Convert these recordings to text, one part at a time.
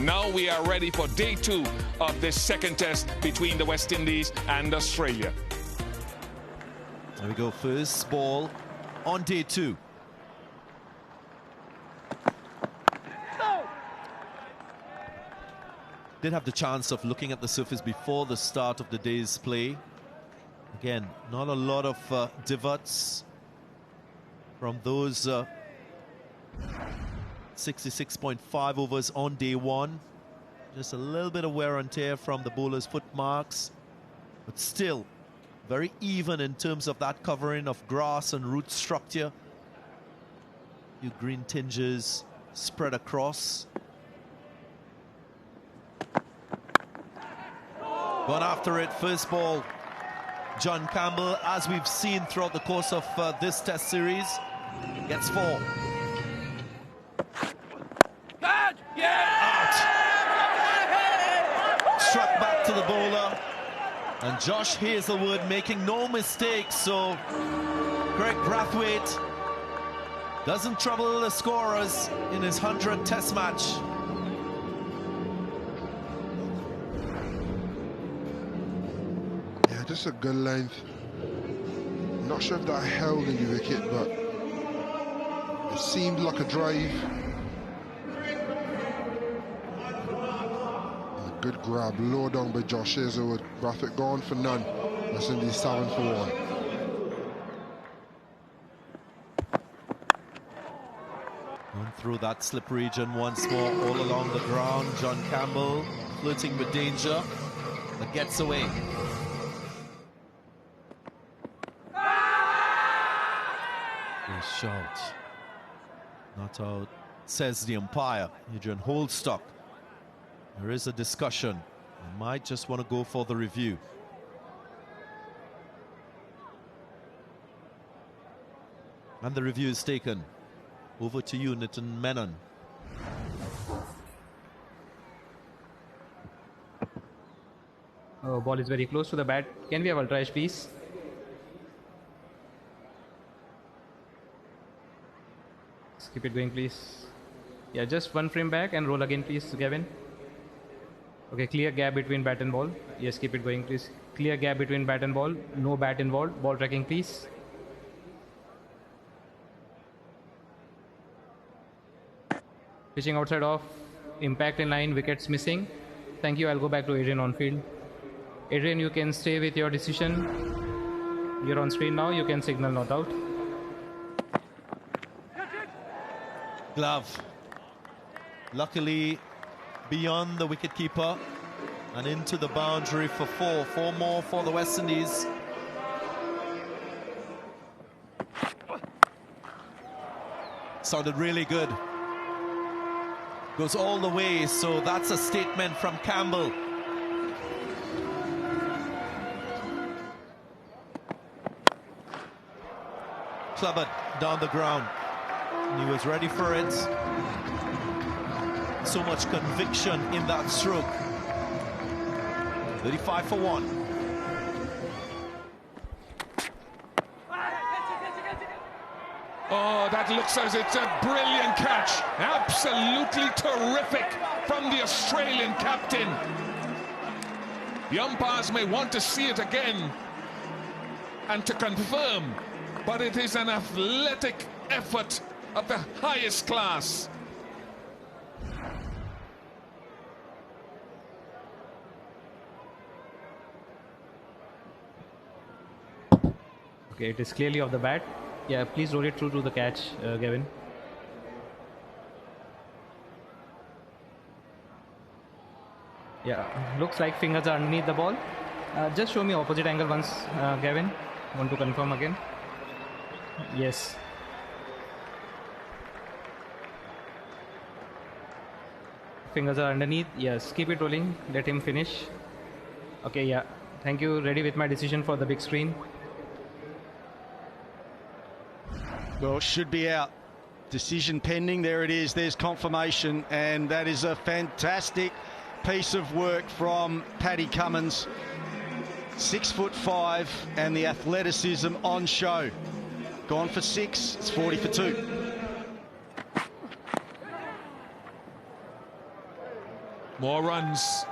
Now we are ready for day 2 of this second test between the West Indies and Australia. There we go, first ball on day 2. Did have the chance of looking at the surface before the start of the day's play. Again, not a lot of divots from those 66.5 overs on day 1. Just a little bit of wear and tear from the bowler's foot marks, but still very even in terms of that covering of grass and root structure. Few green tinges spread across. Gone after it, first ball. John Campbell, as we've seen throughout the course of this test series, gets 4. Out. Struck back to the bowler. And Josh Hazlewood making no mistakes, so Craig Brathwaite doesn't trouble the scorers in his 100th test match. Just a good length. Not sure if that held in the wicket, but it seemed like a drive. And a good grab, low down by Josh Hazlewood. Brathwaite gone for none. West Indies 7 for 1. Going through that slip region once more, all along the ground. John Campbell flirting with danger, but gets away. Shot. Not out, says the umpire, Adrian Holdstock. There is a discussion. I might just want to go for the review. And the review is taken. Over to you, Nitin Menon. Ball is very close to the bat. Can we have ultra edge, please? Keep it going, please. Yeah, just one frame back and roll again, please, Gavin. Okay, clear gap between bat and ball. Yes, keep it going, please. Clear gap between bat and ball. No bat involved. Ball tracking, please. Pitching outside off. Impact in line. Wickets missing. Thank you. I'll go back to Adrian on field. Adrian, you can stay with your decision. You're on screen now. You can signal not out. Glove. Luckily beyond the wicketkeeper and into the boundary for 4. 4 more for the West Indies. Sounded really good. Goes all the way, so that's a statement from Campbell. Clubbered down the ground. And he was ready for it. So much conviction in that stroke. 35 for 1. Oh, that looks as it's a brilliant catch. Absolutely terrific from the Australian captain. The umpires may want to see it again and to confirm, but it is an athletic effort of the highest class. Okay, it is clearly off the bat. Yeah, please roll it through to the catch, Gavin. Yeah, looks like fingers are underneath the ball. Just show me opposite angle once, Gavin. Want to confirm again? Yes. Fingers are underneath. Yes, keep it rolling. Let him finish. Okay, yeah. Thank you. Ready with my decision for the big screen. Well, it should be out. Decision pending. There it is. There's confirmation. And that is a fantastic piece of work from Paddy Cummins. 6'5" and the athleticism on show. Gone for 6. It's 40 for 2. More runs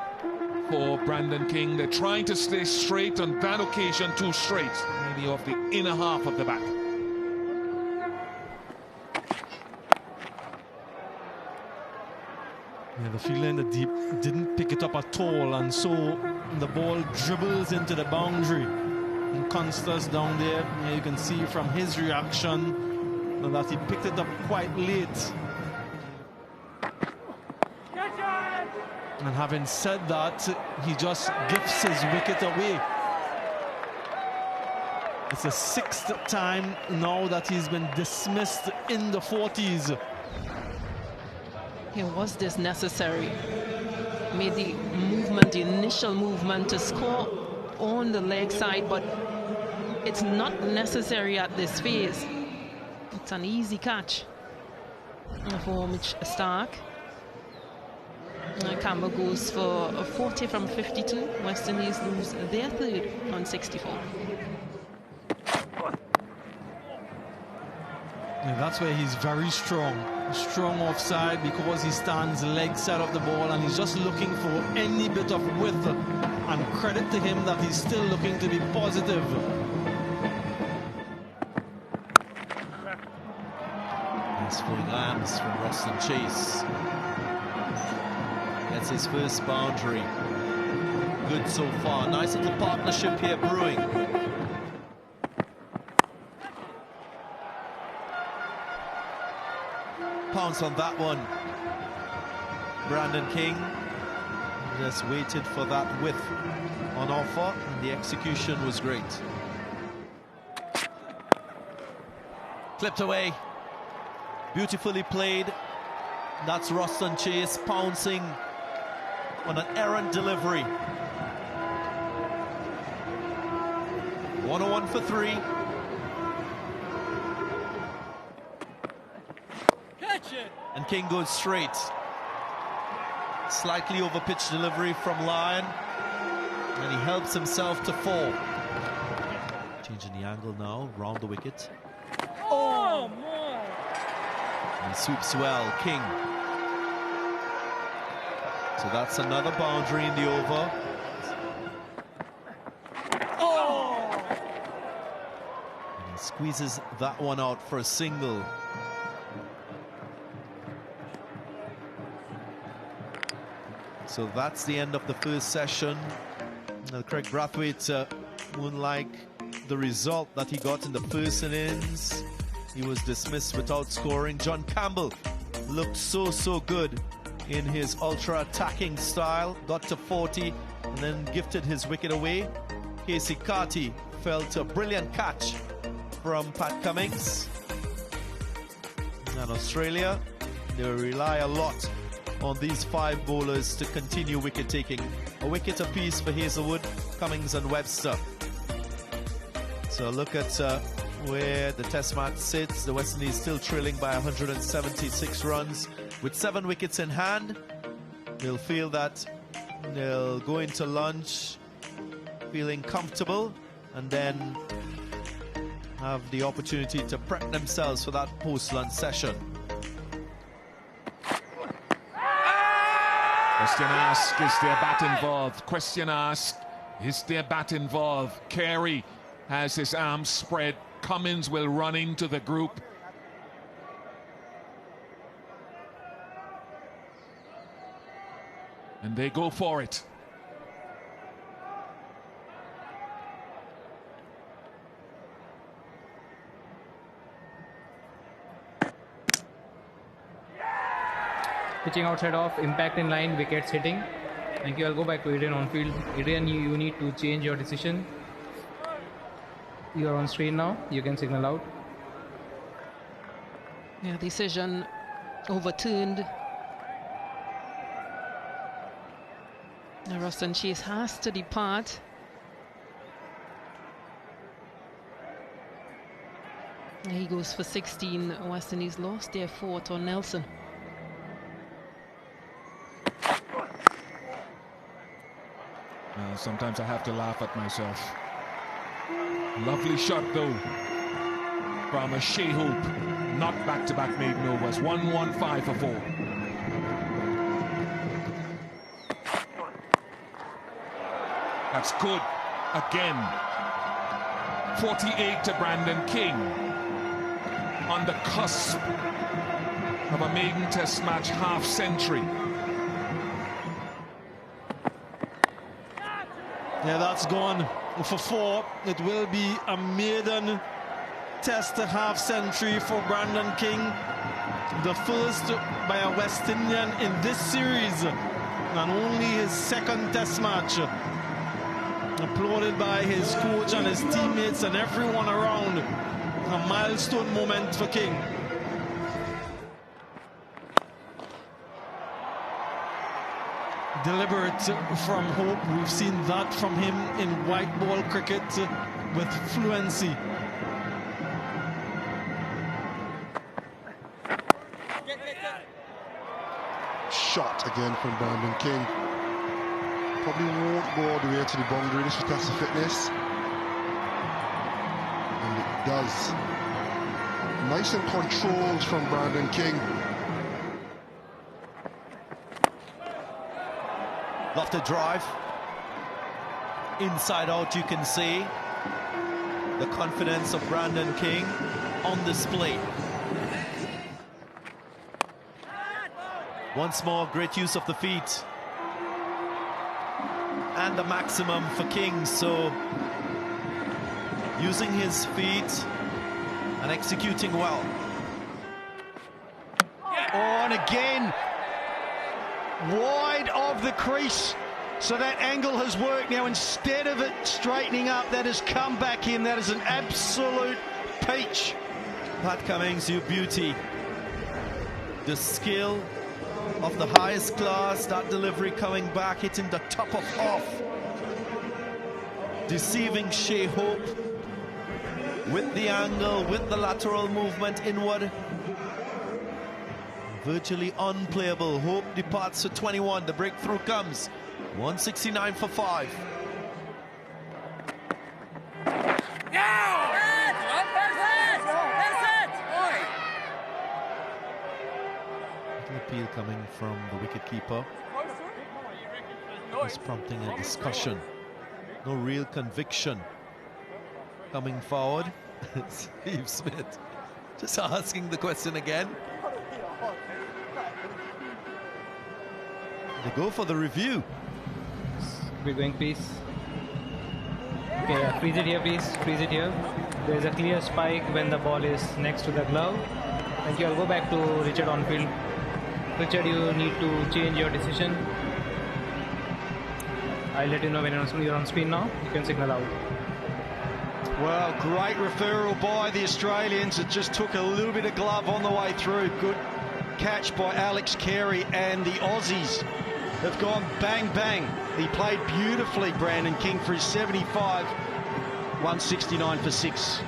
for Brandon King. They're trying to stay straight. On that occasion, too straight. Maybe off the inner half of the back. Yeah, the feeling that he didn't pick it up at all, and so the ball dribbles into the boundary. And Constance down there, you can see from his reaction that he picked it up quite late. And having said that, he just gifts his wicket away. It's the 6th time now that he's been dismissed in the 40s. Yeah, was this necessary? Made the movement, the initial movement to score on the leg side, but it's not necessary at this phase. It's an easy catch for Mitch Stark. Campbell goes for a 40 from 52. West Indies lose their 3rd on 64. And that's where he's very strong. Strong offside because he stands leg side of the ball and he's just looking for any bit of width. And credit to him that he's still looking to be positive. Nice falling arms from Roston Chase. That's his first boundary. Good so far. Nice little partnership here brewing. Pounce on that one. Brandon King just waited for that width on offer, and the execution was great. Clipped away. Beautifully played. That's Roston Chase pouncing on an errant delivery. 101 for 3. And King goes straight. Slightly over-pitched delivery from Lyon. And he helps himself to 4. Changing the angle now, round the wicket. Oh, man! And he sweeps well, King. So that's another boundary in the over. Oh! And he squeezes that one out for a single. So that's the end of the first session. Craig Brathwaite won't like the result that he got in the first innings. He was dismissed without scoring. John Campbell looked so good in his ultra-attacking style. Got to 40 and then gifted his wicket away. Casey Carty felt a brilliant catch from Pat Cummins. And Australia, they rely a lot on these 5 bowlers to continue wicket taking. A wicket apiece for Hazelwood, Cummins and Webster. So look at where the test match sits. The West Indies still trailing by 176 runs. With 7 wickets in hand, they'll feel that they'll go into lunch feeling comfortable and then have the opportunity to prep themselves for that post-lunch session. Question asked, is their bat involved? Question asked, is their bat involved? Carey has his arms spread. Cummins will run into the group. And they go for it. Pitching outside off, impact in line, wickets hitting. Thank you. I'll go back to Adrian on field. Adrian, you need to change your decision. You are on screen now. You can signal out. Yeah, decision overturned. Now Roston Chase has to depart. He goes for 16. West Indies lost their 4th on Nelson. Sometimes I have to laugh at myself. Lovely shot though from a Shea Hoop. Not back-to-back maiden overs. 115 for 4. That's good. Again. 48 to Brandon King. On the cusp of a maiden test match half-century. Yeah, that's gone for 4. It will be a maiden test half-century for Brandon King. The first by a West Indian in this series, and only his second test match. Applauded by his coach and his teammates and everyone around. A milestone moment for King. Deliberate from Hope. We've seen that from him in white ball cricket with fluency. Shot again from Brandon King. Probably won't go all the way to the boundary. This was test of fitness. And it does. Nice and controlled from Brandon King. Lofted drive. Inside out, you can see the confidence of Brandon King on display. Once more, great use of the feet. And the maximum for King, so using his feet and executing well. Oh, and again, wide of the crease. So that angle has worked now. Instead of it straightening up, that has come back in. That is an absolute peach. Pat Cummings, you beauty. The skill of the highest class, that delivery coming back, hitting the top of off. Deceiving Shea Hope with the angle, with the lateral movement inward. Virtually unplayable. Hope departs to 21. The breakthrough comes. 169 for 5. Appeal coming from the wicketkeeper. It's prompting a discussion. No real conviction. Coming forward, Steve Smith just asking the question again. They go for the review. We're going, please. Okay, yeah, freeze it here, please. Freeze it here. There's a clear spike when the ball is next to the glove. Thank you. I'll go back to Richard on field. Richard, you need to change your decision. I'll let you know when you're on screen now. You can signal out. Well, great referral by the Australians. It just took a little bit of glove on the way through. Good catch by Alex Carey, and the Aussies have gone bang, bang. He played beautifully, Brandon King, for his 75. 169 for 6.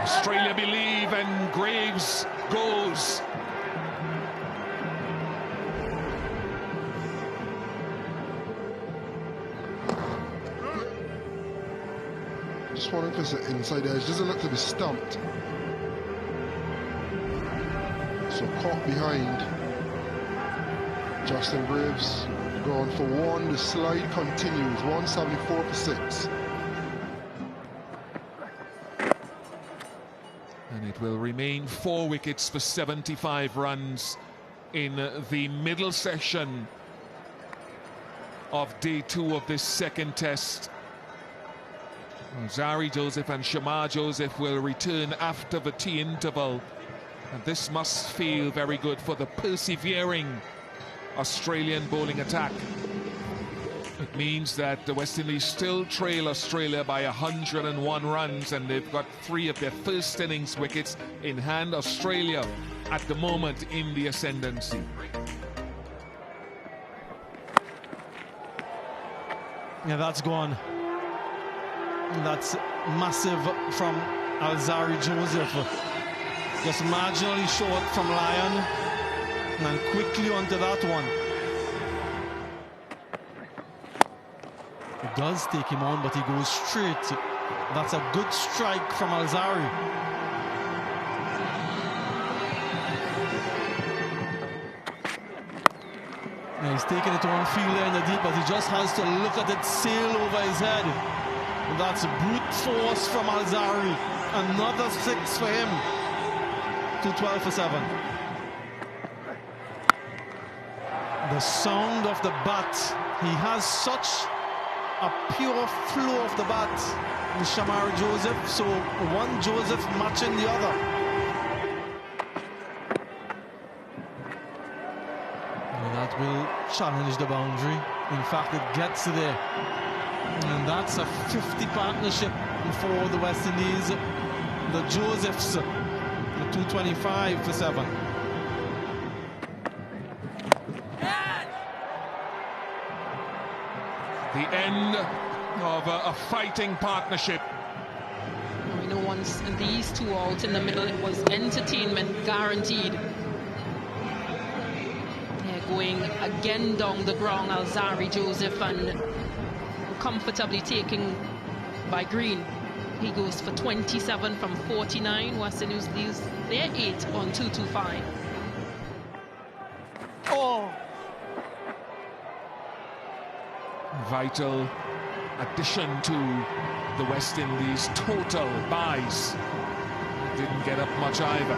Australia believe, and Graves goes. Just one emphasis inside edge. Doesn't look to be stumped. So caught behind. Justin Graves going for 1. The slide continues. 174 for 6. And it will remain 4 wickets for 75 runs in the middle session of day 2 of this second test. Zari Joseph and Shamar Joseph will return after the tea interval. And this must feel very good for the persevering Australian bowling attack. It means that the West Indies still trail Australia by 101 runs, and they've got 3 of their first innings wickets in hand. Australia at the moment in the ascendancy. Yeah, that's gone. That's massive from Alzari Joseph. Just marginally short from Lyon, and quickly onto that one. It does take him on, but he goes straight. That's a good strike from Alzari. And he's taking it on field there in the deep, but he just has to look at it sail over his head. And that's brute force from Alzari. Another 6 for him. 212 for 7. The sound of the bat. He has such a pure flow of the bat, Shamar Joseph. So one Joseph matching the other. And that will challenge the boundary. In fact, it gets there. And that's a 50 partnership for the West Indies. The Josephs, the 225 for 7. The end of a fighting partnership. We know once these two out in the middle, it was entertainment guaranteed. Yeah, going again down the ground, Alzari Joseph, and comfortably taking by Green. He goes for 27 from 49. West Indies leaves their 8 on 225. Oh! Vital addition to the West Indies total buys. Didn't get up much either.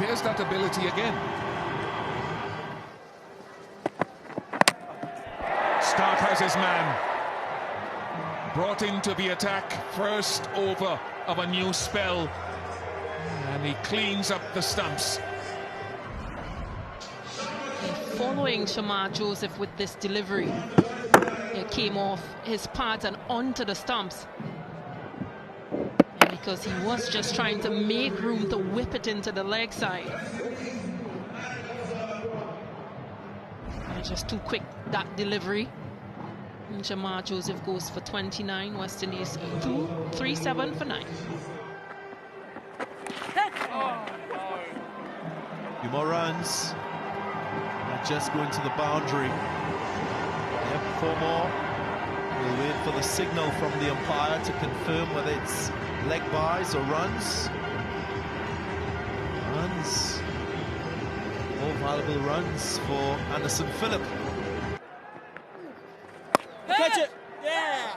There's that ability again. Stark has his man. Brought into the attack, first over of a new spell. And he cleans up the stumps. Following Shamar Joseph with this delivery, it came off his part and onto the stumps. And because he was just trying to make room to whip it into the leg side. And just too quick, that delivery. And Shamar Joseph goes for 29. West Indies 2-3-7 for 9. Few more runs. They're just going to the boundary. Yep, 4 more. We'll wait for the signal from the umpire to confirm whether it's leg buys or runs. Runs. More valuable runs for Anderson Phillip. Catch it! Yeah!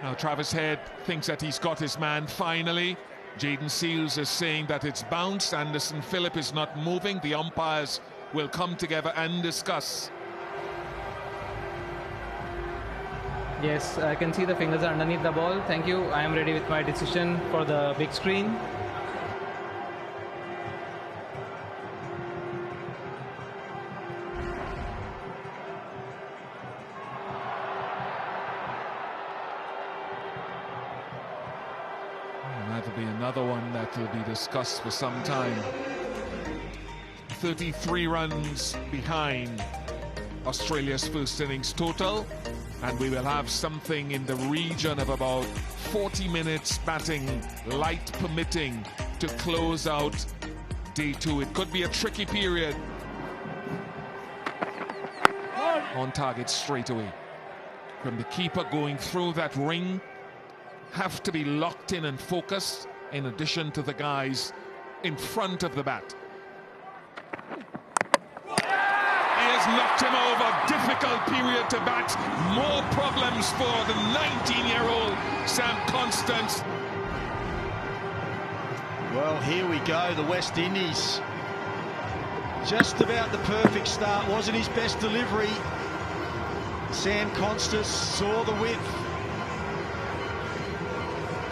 Now Travis Head thinks that he's got his man finally. Jaden Seals is saying that it's bounced. Anderson Phillip is not moving. The umpires will come together and discuss. Yes, I can see the fingers underneath the ball. Thank you. I am ready with my decision for the big screen. That'll be another one that will be discussed for some time. 33 runs behind Australia's first innings total, and we will have something in the region of about 40 minutes batting, light permitting, to close out day 2. It could be a tricky period. On target straight away. From the keeper going through that ring, have to be locked in and focused, in addition to the guys in front of the bat. He has knocked him over. Difficult period to bat. More problems for the 19-year-old Sam Constance. Well, here we go. The West Indies. Just about the perfect start. Wasn't his best delivery. Sam Constance saw the width.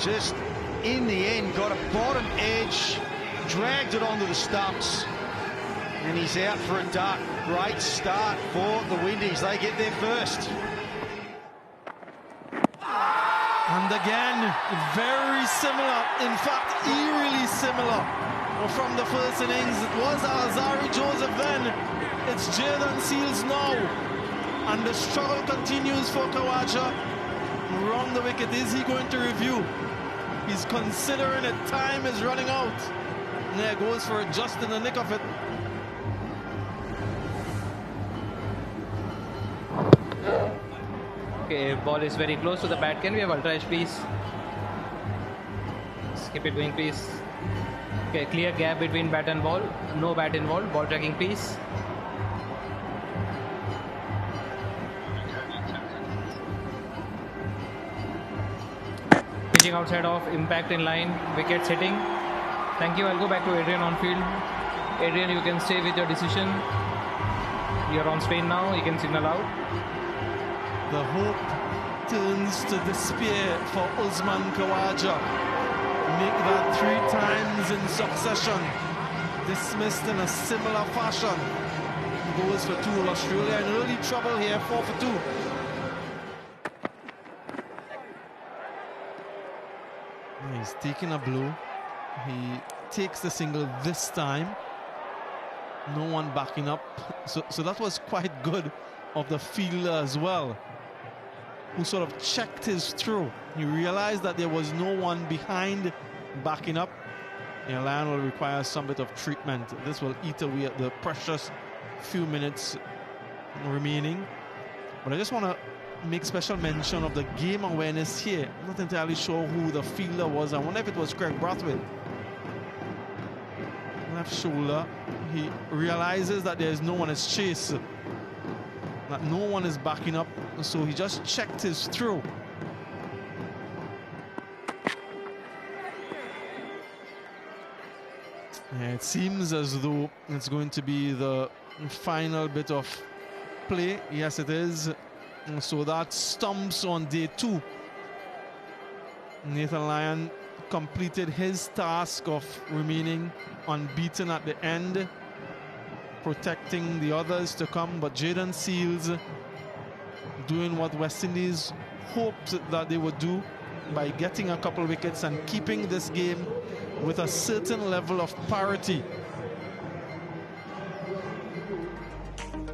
Just in the end got a bottom edge, dragged it onto the stumps, and he's out for a duck. Great start for the Windies. They get there first. And again, very similar, in fact, eerily similar from the first innings. It was Alzari Joseph then, it's Jaden Seals now. And the struggle continues for Kawaja. Wrong the wicket, is he going to review? He's considering it, time is running out. And there goes for it just in the nick of it. Okay, ball is very close to the bat. Can we have ultra edge, please? keep it going, please. Okay, clear gap between bat and ball. No bat involved. Ball tracking, please. Pitching outside of, impact in line, wickets hitting. Thank you. I'll go back to Adrian on field. Adrian, you can stay with your decision. You're on Spain now. You can signal out. The hope turns to despair for Usman Khawaja. Make that 3 times in succession. Dismissed in a similar fashion. Goes for 2. Australia in early trouble here, 4 for 2. He's taking a blow. He takes the single this time. No one backing up. So that was quite good of the fielder as well, who sort of checked his throw. He realized that there was no one behind backing up. The line will require some bit of treatment. This will eat away at the precious few minutes remaining. But I just want to make special mention of the game awareness here. I'm not entirely sure who the fielder was. I wonder if it was Craig Brathwaite. Left shoulder. He realizes that there is no one as chase, that no one is backing up, so he just checked his throw. It seems as though it's going to be the final bit of play. Yes, it is. So that stumps on day 2. Nathan Lyon completed his task of remaining unbeaten at the end, protecting the others to come. But Jayden Seales doing what West Indies hoped that they would do by getting a couple wickets and keeping this game with a certain level of parity.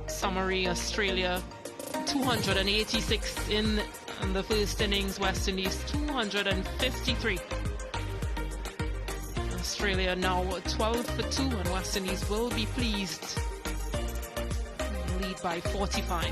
Summary: Australia 286 in the first innings, West Indies 253. Australia now 12 for 2, and West Indies will be pleased. Lead by 45.